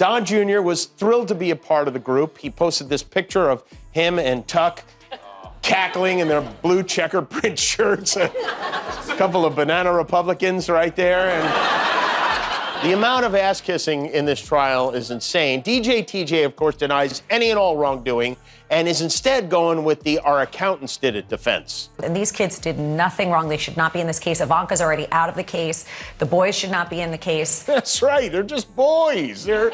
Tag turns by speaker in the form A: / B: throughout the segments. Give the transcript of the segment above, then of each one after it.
A: Don Jr. was thrilled to be a part of the group. He posted this picture of him and Tuck cackling in their blue checker print shirts. A couple of banana Republicans right there. And the amount of ass kissing in this trial is insane. DJ TJ, of course, denies any and all wrongdoing and is instead going with the "our accountants did it" defense.
B: And these kids did nothing wrong. They should not be in this case. Ivanka's already out of the case. The boys should not be in the case.
A: That's right. They're just boys. They're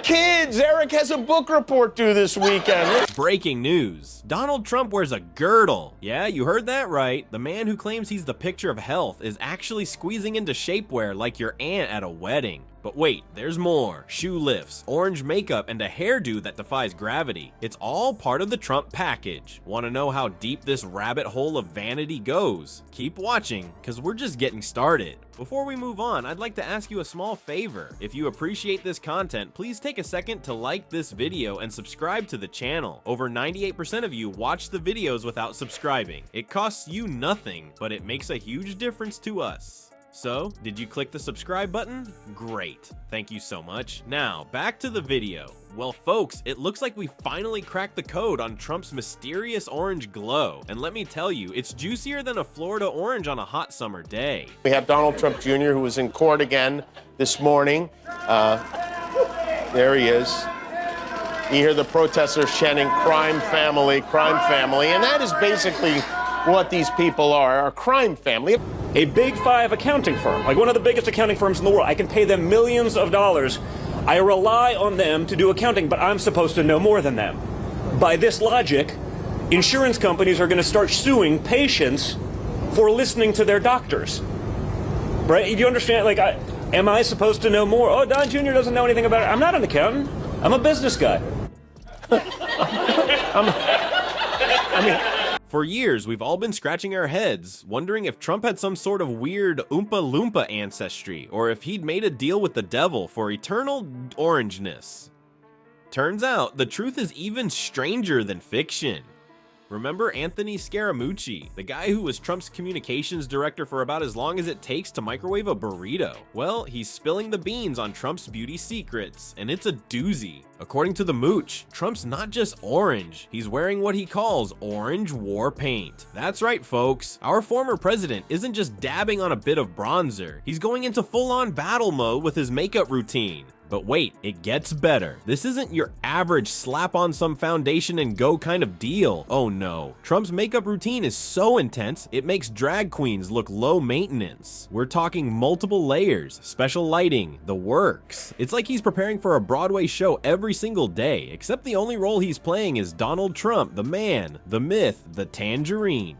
A: kids. Eric has a book report due this weekend.
C: Breaking news. Donald Trump wears a girdle. Yeah, you heard that right. The man who claims he's the picture of health is actually squeezing into shapewear like your aunt at a wedding. But wait, there's more. Shoe lifts, orange makeup, and a hairdo that defies gravity. It's all part of the Trump package. Want to know how deep this rabbit hole of vanity goes? Keep watching, because we're just getting started. Before we move on, I'd like to ask you a small favor. If you appreciate this content, please take a second to like this video and subscribe to the channel. Over 98% of you watch the videos without subscribing. It costs you nothing, but it makes a huge difference to us. So, did you click the subscribe button? Great, thank you so much. Now, back to the video. Well, folks, it looks like we finally cracked the code on Trump's mysterious orange glow. And let me tell you, it's juicier than a Florida orange on a hot summer day.
A: We have Donald Trump Jr., who was in court again this morning. There he is. You hear the protesters chanting crime family, and that is basically what these people are, a crime family.
D: A big five accounting firm, like one of the biggest accounting firms in the world. I can pay them millions of dollars. I rely on them to do accounting, but I'm supposed to know more than them. By this logic, insurance companies are going to start suing patients for listening to their doctors. Right? Do you understand? Like, am I supposed to know more? Oh, Don Jr. doesn't know anything about it. I'm not an accountant. I'm a business guy.
C: For years, we've all been scratching our heads, wondering if Trump had some sort of weird Oompa Loompa ancestry, or if he'd made a deal with the devil for eternal orangeness. Turns out, the truth is even stranger than fiction. Remember Anthony Scaramucci, the guy who was Trump's communications director for about as long as it takes to microwave a burrito? Well, he's spilling the beans on Trump's beauty secrets, and it's a doozy. According to the Mooch, Trump's not just orange, he's wearing what he calls orange war paint. That's right, folks. Our former president isn't just dabbing on a bit of bronzer, he's going into full-on battle mode with his makeup routine. But wait, it gets better. This isn't your average slap on some foundation and go kind of deal. Oh no. Trump's makeup routine is so intense, it makes drag queens look low maintenance. We're talking multiple layers, special lighting, the works. It's like he's preparing for a Broadway show every single day, except the only role he's playing is Donald Trump, the man, the myth, the tangerine.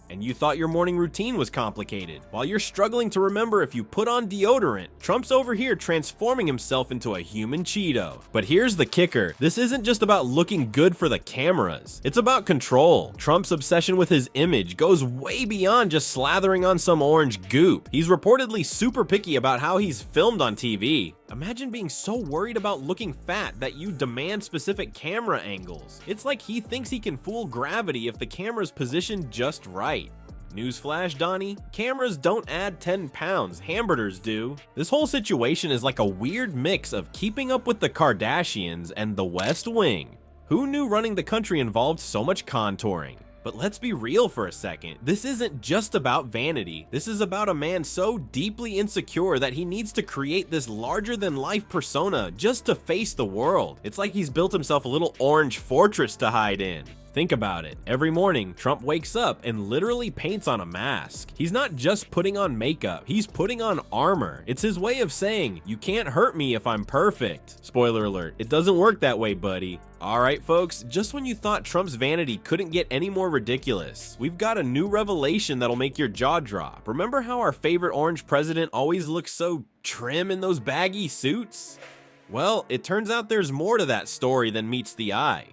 C: And you thought your morning routine was complicated. While you're struggling to remember if you put on deodorant, Trump's over here transforming himself into a human Cheeto. But here's the kicker. This isn't just about looking good for the cameras. It's about control. Trump's obsession with his image goes way beyond just slathering on some orange goop. He's reportedly super picky about how he's filmed on TV. Imagine being so worried about looking fat that you demand specific camera angles. It's like he thinks he can fool gravity if the camera's positioned just right. Newsflash, Donnie, cameras don't add 10 pounds, hamburgers do. This whole situation is like a weird mix of Keeping Up with the Kardashians and The West Wing. Who knew running the country involved so much contouring? But let's be real for a second. This isn't just about vanity. This is about a man so deeply insecure that he needs to create this larger-than-life persona just to face the world. It's like he's built himself a little orange fortress to hide in. Think about it. Every morning, Trump wakes up and literally paints on a mask. He's not just putting on makeup, he's putting on armor. It's his way of saying, you can't hurt me if I'm perfect. Spoiler alert, it doesn't work that way, buddy. Alright folks, just when you thought Trump's vanity couldn't get any more ridiculous, we've got a new revelation that'll make your jaw drop. Remember how our favorite orange president always looks so trim in those baggy suits? Well, it turns out there's more to that story than meets the eye.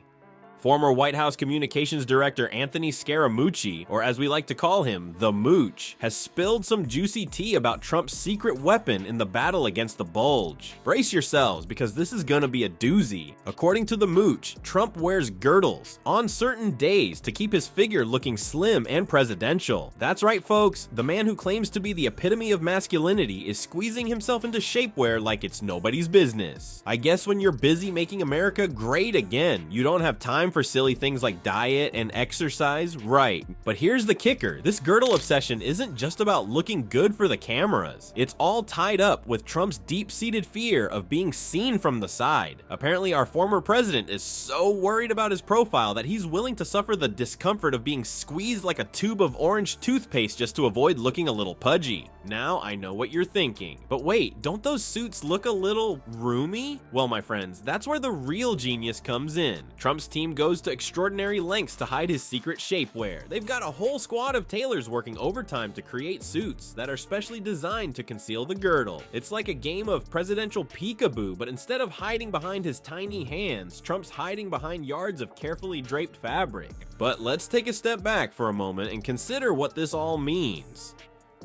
C: Former White House Communications Director Anthony Scaramucci, or as we like to call him, the Mooch, has spilled some juicy tea about Trump's secret weapon in the battle against the bulge. Brace yourselves, because this is gonna be a doozy. According to the Mooch, Trump wears girdles on certain days to keep his figure looking slim and presidential. That's right, folks, the man who claims to be the epitome of masculinity is squeezing himself into shapewear like it's nobody's business. I guess when you're busy making America great again, you don't have time for silly things like diet and exercise, right? But here's the kicker, this girdle obsession isn't just about looking good for the cameras. It's all tied up with Trump's deep-seated fear of being seen from the side. Apparently our former president is so worried about his profile that he's willing to suffer the discomfort of being squeezed like a tube of orange toothpaste just to avoid looking a little pudgy. Now I know what you're thinking. But wait, don't those suits look a little roomy? Well, my friends, that's where the real genius comes in. Trump's team goes to extraordinary lengths to hide his secret shapewear. They've got a whole squad of tailors working overtime to create suits that are specially designed to conceal the girdle. It's like a game of presidential peekaboo, but instead of hiding behind his tiny hands, Trump's hiding behind yards of carefully draped fabric. But let's take a step back for a moment and consider what this all means.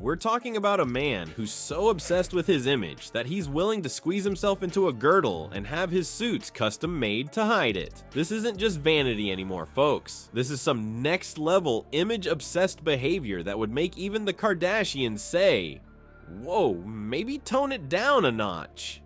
C: We're talking about a man who's so obsessed with his image that he's willing to squeeze himself into a girdle and have his suits custom made to hide it. This isn't just vanity anymore, folks. This is some next level image obsessed behavior that would make even the Kardashians say, whoa, maybe tone it down a notch.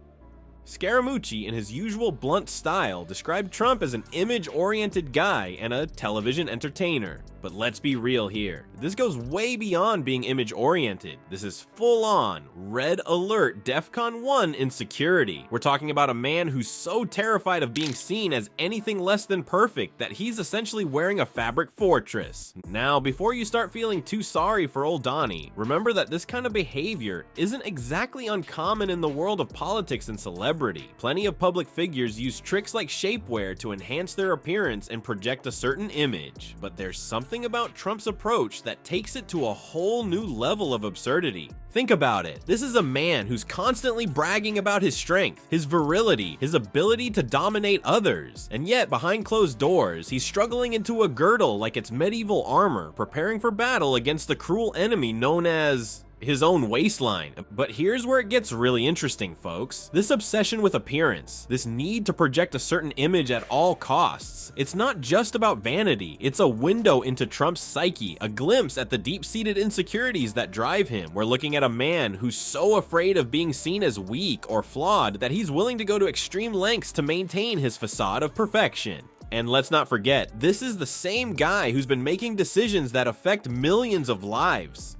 C: Scaramucci, in his usual blunt style, described Trump as an image-oriented guy and a television entertainer. But let's be real here. This goes way beyond being image-oriented. This is full-on, red alert, DEFCON 1 insecurity. We're talking about a man who's so terrified of being seen as anything less than perfect that he's essentially wearing a fabric fortress. Now, before you start feeling too sorry for old Donnie, remember that this kind of behavior isn't exactly uncommon in the world of politics and celebrity. Plenty of public figures use tricks like shapewear to enhance their appearance and project a certain image. But there's something about Trump's approach that takes it to a whole new level of absurdity. Think about it. This is a man who's constantly bragging about his strength, his virility, his ability to dominate others. And yet, behind closed doors, he's struggling into a girdle like it's medieval armor, preparing for battle against the cruel enemy known as his own waistline. But here's where it gets really interesting, folks. This obsession with appearance, this need to project a certain image at all costs, it's not just about vanity, it's a window into Trump's psyche, a glimpse at the deep-seated insecurities that drive him. We're looking at a man who's so afraid of being seen as weak or flawed that he's willing to go to extreme lengths to maintain his facade of perfection. And let's not forget, this is the same guy who's been making decisions that affect millions of lives.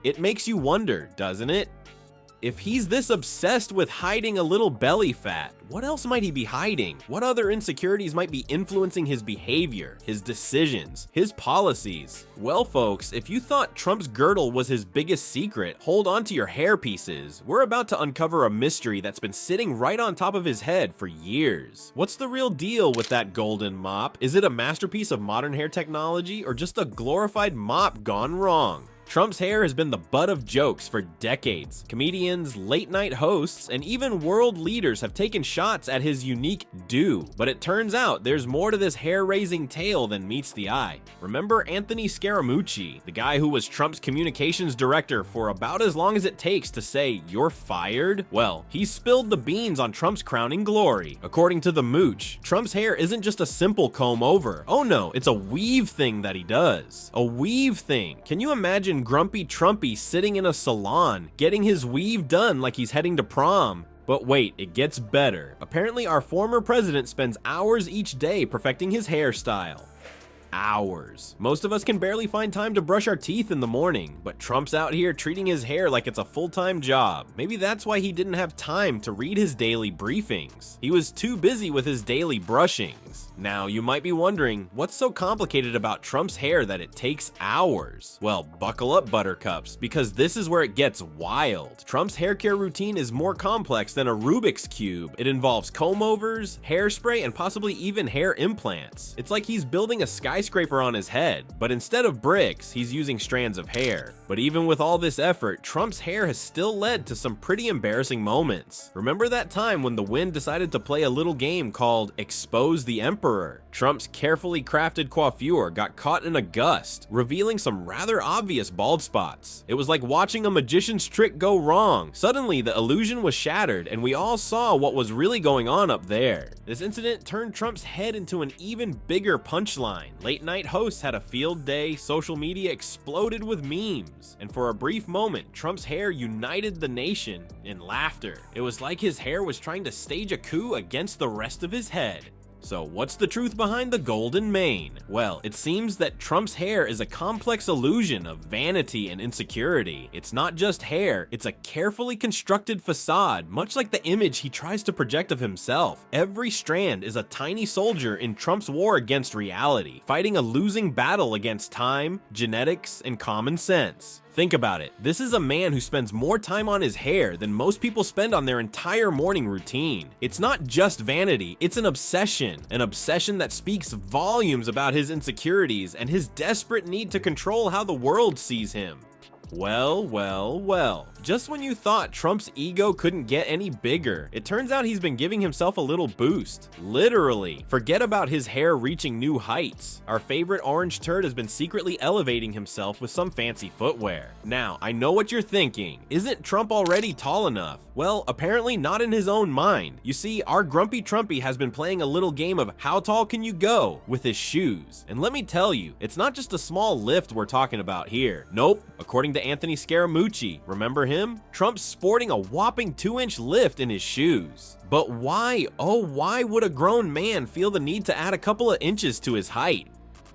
C: It makes you wonder, doesn't it? If he's this obsessed with hiding a little belly fat, what else might he be hiding? What other insecurities might be influencing his behavior, his decisions, his policies? Well, folks, if you thought Trump's girdle was his biggest secret, hold on to your hair pieces. We're about to uncover a mystery that's been sitting right on top of his head for years. What's the real deal with that golden mop? Is it a masterpiece of modern hair technology or just a glorified mop gone wrong? Trump's hair has been the butt of jokes for decades. Comedians, late-night hosts, and even world leaders have taken shots at his unique do. But it turns out there's more to this hair-raising tale than meets the eye. Remember Anthony Scaramucci, the guy who was Trump's communications director for about as long as it takes to say, "You're fired"? Well, he spilled the beans on Trump's crowning glory. According to the Mooch, Trump's hair isn't just a simple comb over. Oh no, it's a weave thing that he does. A weave thing. Can you imagine grumpy Trumpy sitting in a salon, getting his weave done like he's heading to prom? But wait, it gets better. Apparently our former president spends hours each day perfecting his hairstyle. Hours. Most of us can barely find time to brush our teeth in the morning, but Trump's out here treating his hair like it's a full-time job. Maybe that's why he didn't have time to read his daily briefings. He was too busy with his daily brushings. Now, you might be wondering, what's so complicated about Trump's hair that it takes hours? Well, buckle up, buttercups, because this is where it gets wild. Trump's hair care routine is more complex than a Rubik's Cube. It involves comb-overs, hairspray, and possibly even hair implants. It's like he's building a skyscraper on his head, but instead of bricks, he's using strands of hair. But even with all this effort, Trump's hair has still led to some pretty embarrassing moments. Remember that time when the wind decided to play a little game called Expose the Emperor? emperor. Trump's carefully crafted coiffure got caught in a gust, revealing some rather obvious bald spots. It was like watching a magician's trick go wrong. Suddenly, the illusion was shattered, and we all saw what was really going on up there. This incident turned Trump's head into an even bigger punchline. Late-night hosts had a field day, social media exploded with memes, and for a brief moment, Trump's hair united the nation in laughter. It was like his hair was trying to stage a coup against the rest of his head. So what's the truth behind the golden mane? Well, it seems that Trump's hair is a complex illusion of vanity and insecurity. It's not just hair, it's a carefully constructed facade, much like the image he tries to project of himself. Every strand is a tiny soldier in Trump's war against reality, fighting a losing battle against time, genetics, and common sense. Think about it. This is a man who spends more time on his hair than most people spend on their entire morning routine. It's not just vanity, it's an obsession that speaks volumes about his insecurities and his desperate need to control how the world sees him. Well, just when you thought Trump's ego couldn't get any bigger, it turns out he's been giving himself a little boost. Literally. Forget about his hair reaching new heights. Our favorite orange turd has been secretly elevating himself with some fancy footwear. Now, I know what you're thinking. Isn't Trump already tall enough? Well, apparently not in his own mind. You see, our grumpy Trumpy has been playing a little game of how tall can you go with his shoes. And let me tell you, it's not just a small lift we're talking about here. Nope. According to Anthony Scaramucci, remember him? Trump's sporting a whopping 2-inch lift in his shoes. But why, oh why would a grown man feel the need to add a couple of inches to his height?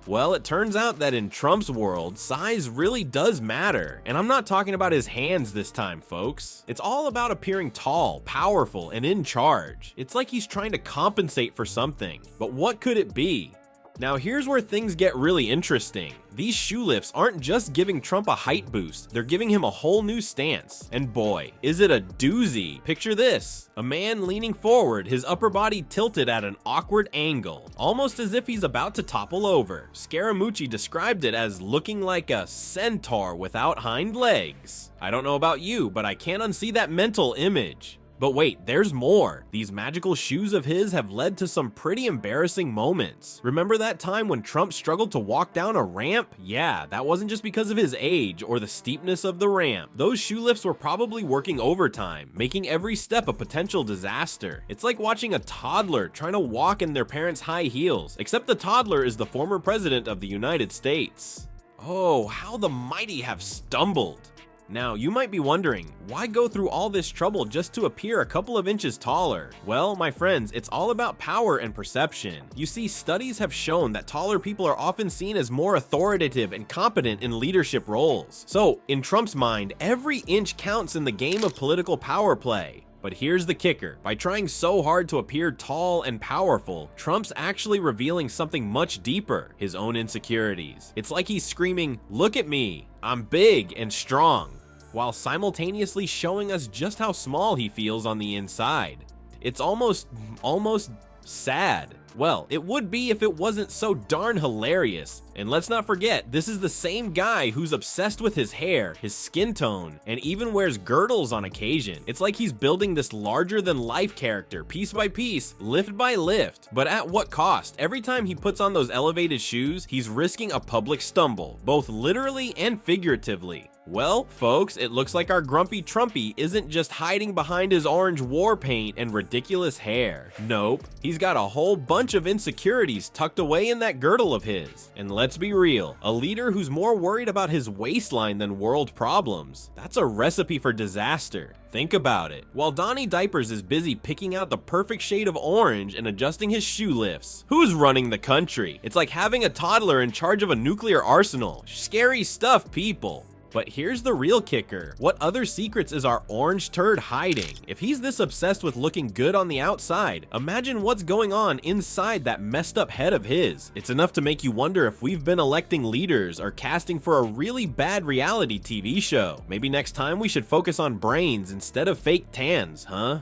C: Well, it turns out that in Trump's world, size really does matter. And I'm not talking about his hands this time, folks. It's all about appearing tall, powerful, and in charge. It's like he's trying to compensate for something. But what could it be? Now here's where things get really interesting. These shoe lifts aren't just giving Trump a height boost, they're giving him a whole new stance. And boy, is it a doozy. Picture this, a man leaning forward, his upper body tilted at an awkward angle, almost as if he's about to topple over. Scaramucci described it as looking like a centaur without hind legs. I don't know about you, but I can't unsee that mental image. But wait, there's more. These magical shoes of his have led to some pretty embarrassing moments. Remember that time when Trump struggled to walk down a ramp? Yeah, that wasn't just because of his age or the steepness of the ramp. Those shoe lifts were probably working overtime, making every step a potential disaster. It's like watching a toddler trying to walk in their parents' high heels, except the toddler is the former president of the United States. Oh, how the mighty have stumbled. Now, you might be wondering, why go through all this trouble just to appear a couple of inches taller? Well, my friends, it's all about power and perception. You see, studies have shown that taller people are often seen as more authoritative and competent in leadership roles. So, in Trump's mind, every inch counts in the game of political power play. But here's the kicker. By trying so hard to appear tall and powerful, Trump's actually revealing something much deeper, his own insecurities. It's like he's screaming, "Look at me, I'm big and strong," while simultaneously showing us just how small he feels on the inside. It's almost sad. Well, it would be if it wasn't so darn hilarious. And let's not forget, this is the same guy who's obsessed with his hair, his skin tone, and even wears girdles on occasion. It's like he's building this larger-than-life character, piece by piece, lift by lift. But at what cost? Every time he puts on those elevated shoes, he's risking a public stumble, both literally and figuratively. Well, folks, it looks like our grumpy Trumpy isn't just hiding behind his orange war paint and ridiculous hair. Nope, he's got a whole bunch of insecurities tucked away in that girdle of his. And let's be real, a leader who's more worried about his waistline than world problems, that's a recipe for disaster. Think about it. While Donnie Diapers is busy picking out the perfect shade of orange and adjusting his shoe lifts, who's running the country? It's like having a toddler in charge of a nuclear arsenal. Scary stuff, people. But here's the real kicker. What other secrets is our orange turd hiding? If he's this obsessed with looking good on the outside, imagine what's going on inside that messed up head of his. It's enough to make you wonder if we've been electing leaders or casting for a really bad reality TV show. Maybe next time we should focus on brains instead of fake tans, huh?